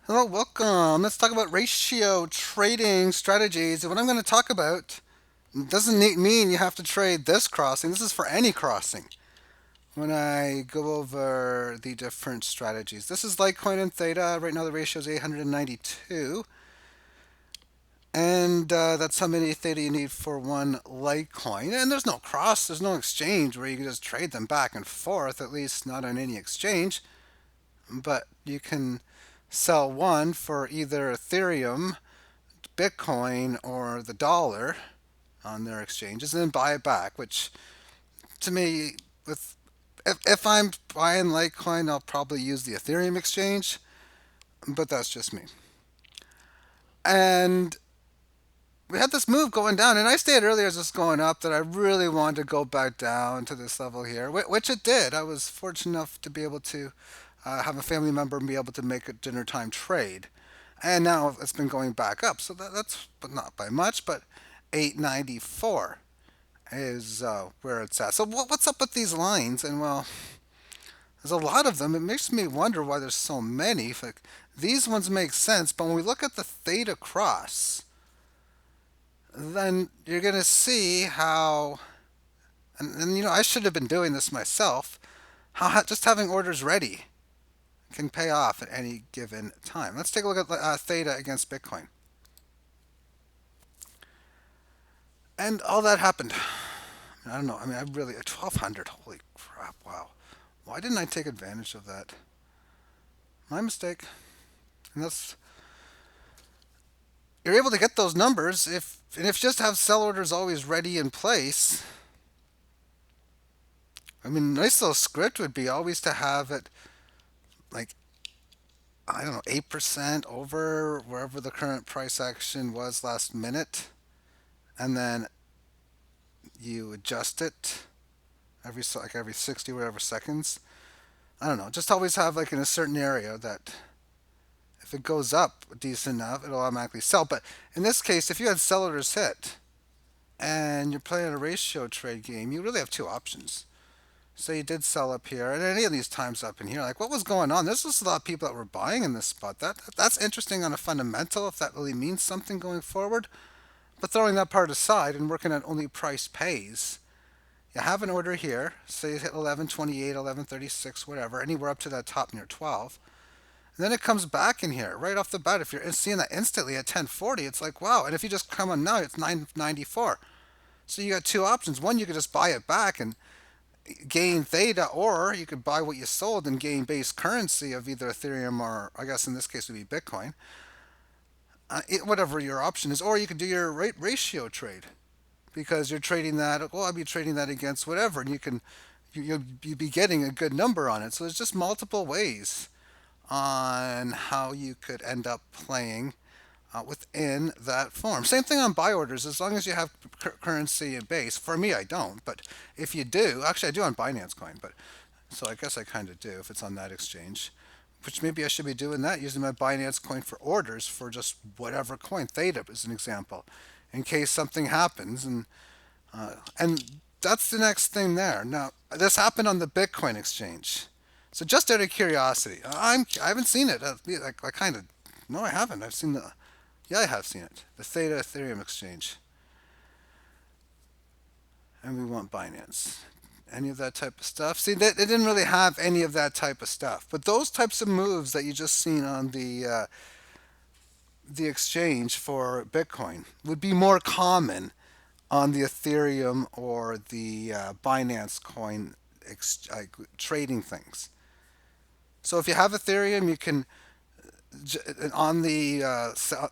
Hello, welcome. Let's talk about ratio trading strategies. And what I'm going to talk about doesn't mean you have to trade this crossing. This is for any crossing. When I go over the different strategies, this is Litecoin and Theta. Right now, the ratio is 892. And that's how many Theta you need for one Litecoin. And there's no cross, there's no exchange where you can just trade them back and forth, at least not on any exchange. But you can sell one for either Ethereum, Bitcoin, or the dollar on their exchanges and then buy it back, which to me, with if I'm buying Litecoin, I'll probably use the Ethereum exchange, but that's just me. And we had this move going down, and I stated earlier as it's going up that I really wanted to go back down to this level here, which it did. I was fortunate enough to be able to have a family member and be able to make a dinner time trade. And now it's been going back up, so that's but not by much, but 894 is where it's at. So what's up with these lines? And well, there's a lot of them. It makes me wonder why there's so many. Like these ones make sense, but when we look at the theta cross, then you're gonna see how. And I should have been doing this myself. How just having orders ready can pay off at any given time. Let's take a look at theta against Bitcoin, and all that happened. I don't know. I mean, I really 1200. Holy crap! Wow. Why didn't I take advantage of that? My mistake. And that's you're able to get those numbers if you just have sell orders always ready in place. I mean, nice little script would be always to have it like I don't know 8% over wherever the current price action was last minute, and then you adjust it every 60 whatever seconds. I don't know. Just always have like in a certain area that if it goes up decent enough, it'll automatically sell. But in this case, if you had sellers hit and you're playing a ratio trade game, you really have two options. So you did sell up here, and any of these times up in here, like what was going on? There's just a lot of people that were buying in this spot. That's interesting on a fundamental, if that really means something going forward. But throwing that part aside and working at only price pays, you have an order here. Say you hit 1128, 1136, whatever, anywhere up to that top near 12. And then it comes back in here right off the bat. If you're seeing that instantly at 1040, it's like, wow. And if you just come on now, it's 994. So you got two options. One, you could just buy it back and gain theta, or you could buy what you sold and gain base currency of either Ethereum or, I guess in this case, would be Bitcoin. Whatever your option is. Or you could do your ratio trade because you're trading that. Well, I'd be trading that against whatever, and you'd be getting a good number on it. So there's just multiple ways on how you could end up playing within that form. Same thing on buy orders, as long as you have currency and base. For me, I don't, but if you do, actually, I do on Binance Coin, but so I guess I kind of do if it's on that exchange. Which maybe I should be doing that using my Binance Coin for orders for just whatever coin. Theta is an example, in case something happens, and that's the next thing there. Now, this happened on the Bitcoin exchange. So just out of curiosity, I haven't seen it. Like I kind of no, I haven't. I've seen the yeah, I have seen it. The Theta Ethereum exchange, and we want Binance. Any of that type of stuff. See, they didn't really have any of that type of stuff. But those types of moves that you just seen on the exchange for Bitcoin would be more common on the Ethereum or the Binance coin trading things. So if you have Ethereum, you can on the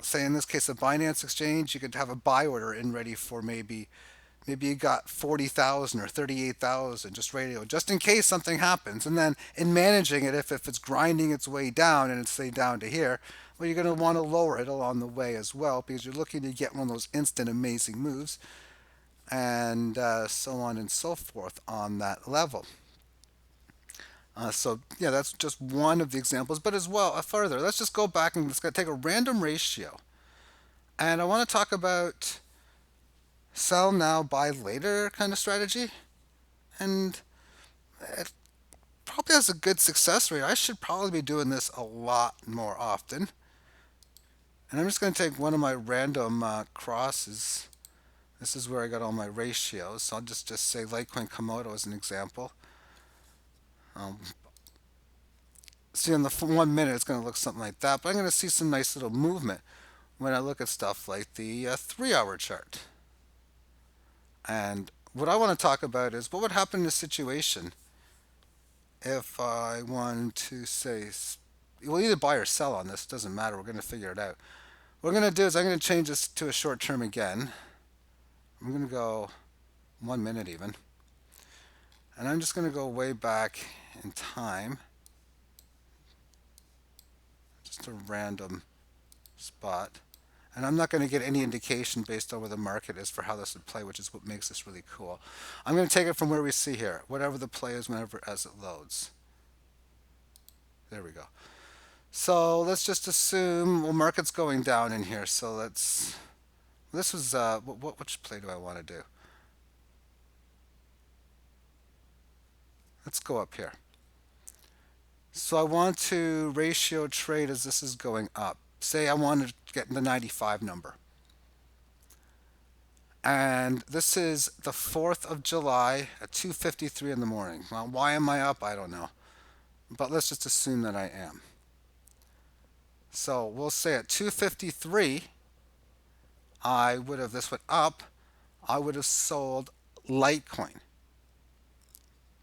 say in this case the Binance exchange, you could have a buy order in ready for maybe you got 40,000 or 38,000 just radio just in case something happens. And then in managing it, if it's grinding its way down and it's say down to here, well, you're going to want to lower it along the way as well because you're looking to get one of those instant amazing moves and so on and so forth on that level. So yeah, that's just one of the examples. But as well, further, let's just go back and let's take a random ratio. And I want to talk about sell now, buy later kind of strategy. And it probably has a good success rate. I should probably be doing this a lot more often. And I'm just going to take one of my random crosses. This is where I got all my ratios. So I'll just say Litecoin Komodo as an example. Um, See, in the 1 minute, it's going to look something like that. But I'm going to see some nice little movement when I look at stuff like the 3 hour chart. And what I want to talk about is what would happen in a situation if I want to say, we'll either buy or sell on this. It doesn't matter. We're going to figure it out. What we're going to do is I'm going to change this to a short term again. I'm going to go 1 minute even. And I'm just going to go way back in time. Just a random spot. And I'm not going to get any indication based on where the market is for how this would play, which is what makes this really cool. I'm going to take it from where we see here, whatever the play is whenever as it loads. There we go. So let's just assume, well, market's going down in here. So this was, which play do I want to do? Let's go up here. So I want to ratio trade as this is going up. Say I want to get the 95 number. And this is the 4th of July at 2:53 in the morning. Well, why am I up? I don't know. But let's just assume that I am. So we'll say at 2:53, I would have, this went up, I would have sold Litecoin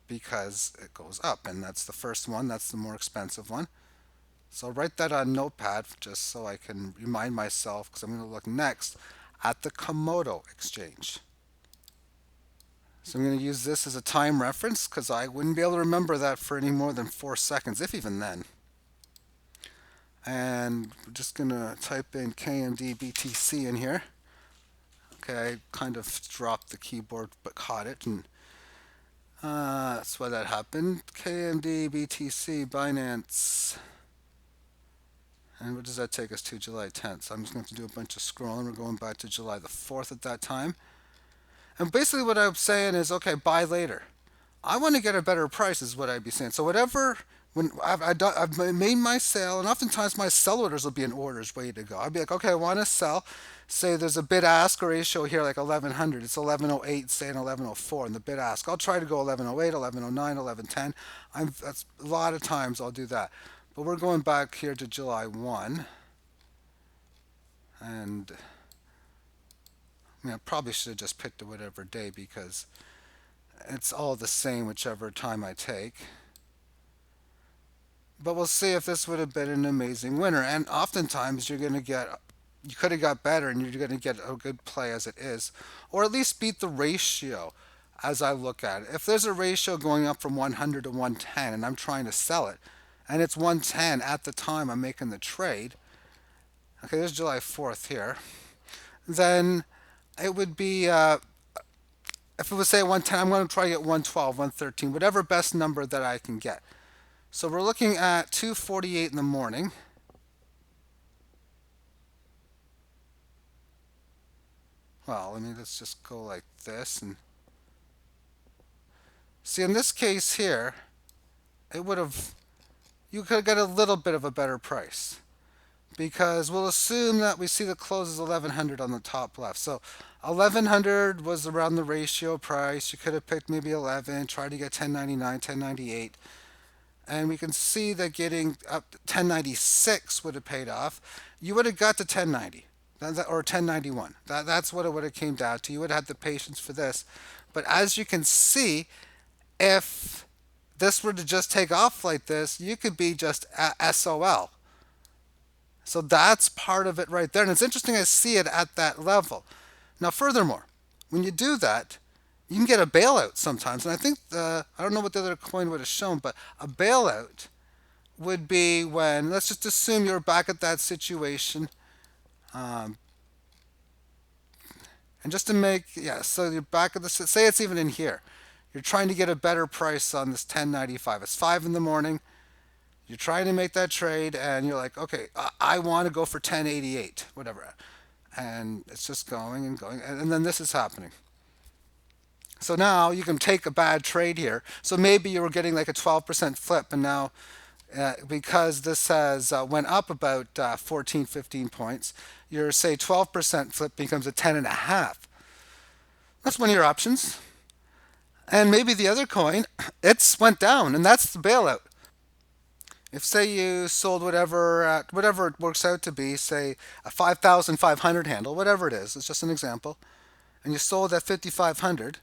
because it goes up. And that's the first one. That's the more expensive one. So I'll write that on Notepad just so I can remind myself, because I'm going to look next at the Komodo exchange. So I'm going to use this as a time reference because I wouldn't be able to remember that for any more than 4 seconds, if even then. And we're just going to type in KMD BTC in here. Okay, I kind of dropped the keyboard but caught it, and that's why that happened. KMD BTC Binance. And what does that take us to? July 10th. So I'm just going to do a bunch of scrolling. We're going back to July the 4th at that time. And basically what I'm saying is, okay, buy later. I want to get a better price is what I'd be saying. So whatever, when I've made my sale, and oftentimes my sell orders will be in orders ready to go. I'd be like, okay, I want to sell. Say there's a bid ask ratio here like 1100. It's 1108, say, and 1104 in the bid ask. I'll try to go 1108, 1109, 1110. That's a lot of times I'll do that. But we're going back here to July 1. And I mean, I probably should have just picked a whatever day because it's all the same whichever time I take. But we'll see if this would have been an amazing winner. And oftentimes you could have got better and you're going to get a good play as it is. Or at least beat the ratio as I look at it. If there's a ratio going up from 100 to 110 and I'm trying to sell it, and it's 110 at the time I'm making the trade, okay, there's July 4th here, then it would be, if it was say 110, I'm going to try to get 112, 113, whatever best number that I can get. So we're looking at 2:48 in the morning. Well, let's just go like this. And see, in this case here, you could have got a little bit of a better price. Because we'll assume that we see the close is 1100 on the top left. So 1100 was around the ratio price. You could have picked maybe 11, tried to get 1099, 1098. And we can see that getting up to 1096 would have paid off. You would have got to 1090 or 1091. That's what it would have came down to. You would have had the patience for this. But as you can see, if this were to just take off like this, you could be just SOL. So that's part of it right there. And it's interesting to see it at that level. Now, furthermore, when you do that, you can get a bailout sometimes. And I think, I don't know what the other coin would have shown, but a bailout would be when, let's just assume you're back at that situation. And just to make, yeah, so you're back at the, say it's even in here. You're trying to get a better price on this 1095. It's 5 in the morning. You're trying to make that trade, and you're like, okay, I want to go for 1088, whatever. And it's just going and going. And then this is happening. So now you can take a bad trade here. So maybe you were getting like a 12% flip, and now because this has went up about 14, 15 points, your say 12% flip becomes a 10 and a half. That's one of your options. And maybe the other coin, it's went down, and that's the bailout. If say you sold whatever at whatever it works out to be, say a 5,500 handle, whatever it is, it's just an example, and you sold at 5,500,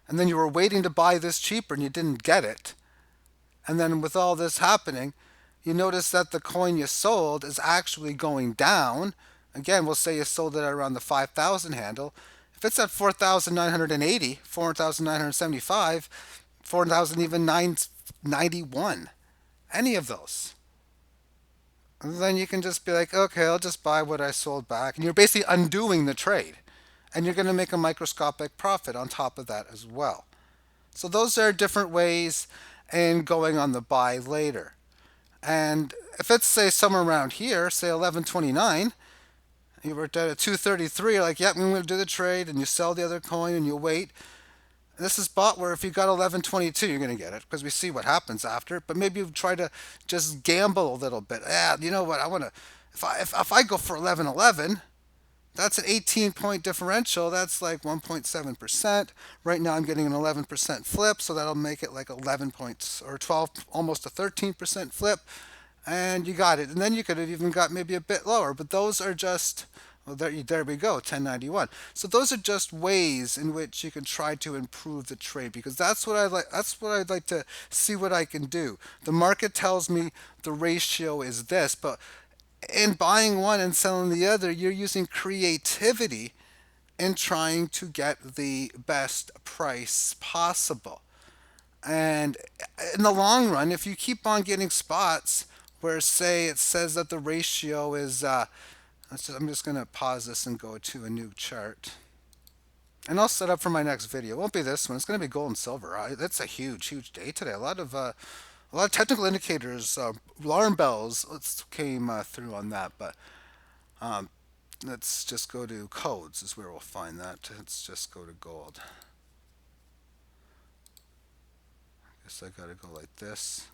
and then you were waiting to buy this cheaper and you didn't get it, and then with all this happening, you notice that the coin you sold is actually going down. Again, we'll say you sold it at around the 5,000 handle. If it's at 4,980, 4,975, 4,000 even 991, any of those, then you can just be like, okay, I'll just buy what I sold back. And you're basically undoing the trade. And you're going to make a microscopic profit on top of that as well. So those are different ways in going on the buy later. And if it's say somewhere around here, say 1129, you were at 233, you're like, yep, I'm going to do the trade, and you sell the other coin and you wait. And this is bought where if you got 1122, you're going to get it because we see what happens after. But maybe you try to just gamble a little bit. Yeah, you know what? I want to. If I go for 1111, that's an 18-point differential. That's like 1.7%. Right now I'm getting an 11% flip, so that'll make it like 11 points or 12, almost a 13% flip. And you got it. And then you could have even got maybe a bit lower. But those are just, well, there we go, 1091. So those are just ways in which you can try to improve the trade because that's what I like. That's what I'd like to see what I can do. The market tells me the ratio is this, but in buying one and selling the other, you're using creativity in trying to get the best price possible. And in the long run, if you keep on getting spots where, say, it says that the ratio is, I'm just going to pause this and go to a new chart. And I'll set up for my next video. It won't be this one. It's going to be gold and silver. That's a huge, huge day today. A lot of technical indicators, alarm bells came through on that. But um, let's just go to codes is where we'll find that. Let's just go to gold. I guess I got to go like this.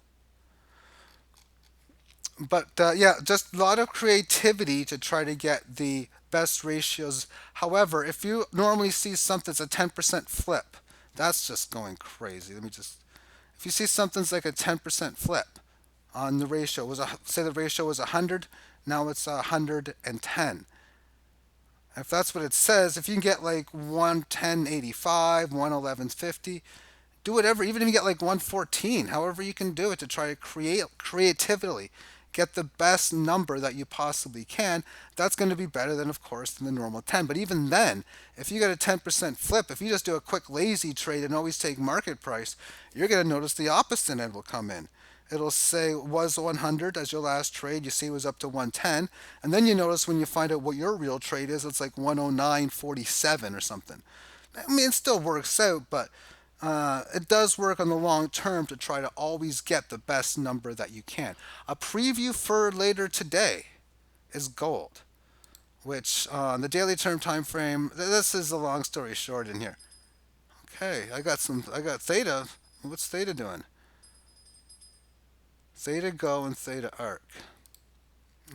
But yeah, just a lot of creativity to try to get the best ratios. However, if you normally see something that's a 10% flip, that's just going crazy. Let me just, if you see something's like a 10% flip on the ratio, say the ratio was 100, now it's 110. If that's what it says, if you can get like 110.85, 111.50, do whatever, even if you get like 114, however you can do it to try to creatively get the best number that you possibly can. That's going to be better than, of course, than the normal 10. But even then, if you get a 10% flip, if you just do a quick lazy trade and always take market price, you're going to notice the opposite end will come in. It'll say was 100 as your last trade. You see it was up to 110. And then you notice when you find out what your real trade is, it's like 109.47 or something. I mean, it still works out, but it does work on the long term to try to always get the best number that you can. A preview for later today is gold, which on the daily term time frame, this is a long story short in here. Okay, I got Theta. What's Theta doing? Theta Go and Theta Arc.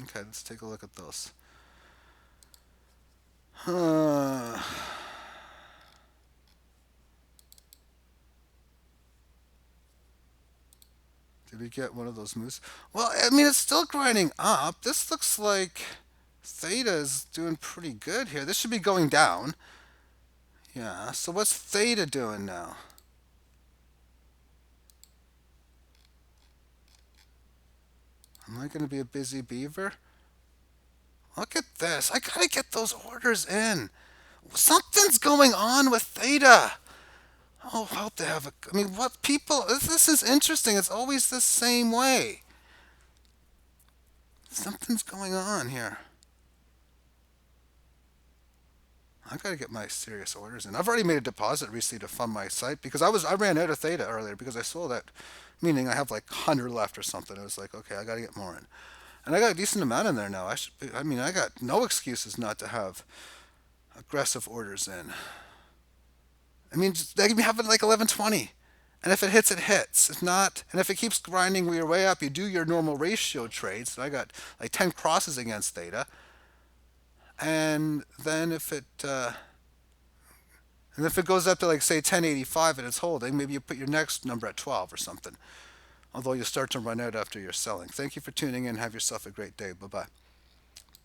Okay, let's take a look at those. Did we get one of those moves? Well, I mean, it's still grinding up. This looks like Theta is doing pretty good here. This should be going down. Yeah, so what's Theta doing now? Am I going to be a busy beaver? Look at this. I got to get those orders in. Something's going on with Theta. Oh, I hope they have a. I mean, what people. This is interesting. It's always the same way. Something's going on here. I gotta get my serious orders in. I've already made a deposit recently to fund my site because I ran out of Theta earlier because I sold that, meaning I have like 100 left or something. It was like, okay, I gotta get more in, and I got a decent amount in there now. I mean, I got no excuses not to have aggressive orders in. I mean, just, like, you have it like 1120. And if it hits, it hits. If not, and if it keeps grinding your way up, you do your normal ratio trades. So I got like 10 crosses against Theta. And then if it goes up to like say 1085 and it's holding, maybe you put your next number at 12 or something. Although you start to run out after you're selling. Thank you for tuning in. Have yourself a great day. Bye bye.